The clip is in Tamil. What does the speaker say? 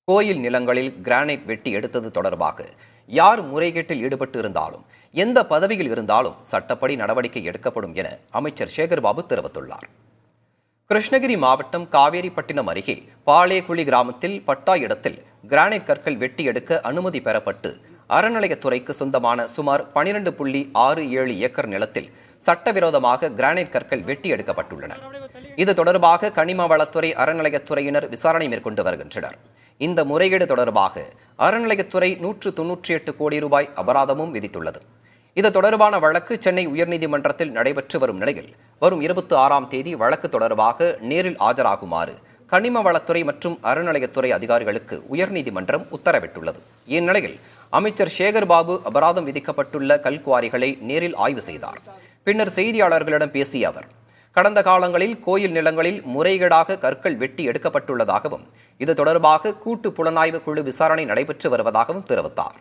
கோயில் நிலங்களில் கிரானைட் வெட்டி எடுத்தது தொடர்பாக யார் முறைகேட்டில் ஈடுபட்டு இருந்தாலும் எந்த பதவியில் இருந்தாலும் சட்டப்படி நடவடிக்கை எடுக்கப்படும் என அமைச்சர் சேகர்பாபு தெரிவித்துள்ளார். கிருஷ்ணகிரி மாவட்டம் காவேரிப்பட்டினம் அருகே பாலேக்குழி கிராமத்தில் பட்டா இடத்தில் கிரானைட் கற்கள் வெட்டி எடுக்க அனுமதி பெறப்பட்டு அறநிலையத்துறைக்கு சொந்தமான சுமார் 12.67 ஏக்கர் நிலத்தில் சட்டவிரோதமாக கிரானைட் கற்கள் வெட்டி எடுக்கப்பட்டுள்ளன. இது தொடர்பாக கனிம வளத்துறை அறநிலையத்துறையினர் விசாரணை மேற்கொண்டு வருகின்றனர். இந்த முறைகேடு தொடர்பாக அறநிலையத்துறை 198 கோடி ரூபாய் அபராதமும் விதித்துள்ளது. இது தொடர்பான வழக்கு சென்னை உயர்நீதிமன்றத்தில் நடைபெற்று வரும் நிலையில் வரும் 26ஆம் தேதி வழக்கு தொடர்பாக நேரில் ஆஜராகுமாறு கனிம வளத்துறை மற்றும் அறநிலையத்துறை அதிகாரிகளுக்கு உயர்நீதிமன்றம் உத்தரவிட்டுள்ளது. இந்நிலையில் அமைச்சர் சேகர்பாபு அபராதம் விதிக்கப்பட்டுள்ள கல்குவாரிகளை நேரில் ஆய்வு செய்தார். பின்னர் செய்தியாளர்களிடம் பேசிய அவர், கடந்த காலங்களில் கோயில் நிலங்களில் முறைகேடாக கற்கள் வெட்டி எடுக்கப்பட்டுள்ளதாகவும் இது தொடர்பாக கூட்டு புலனாய்வு குழு விசாரணை நடைபெற்று வருவதாகவும் தெரிவித்தார்.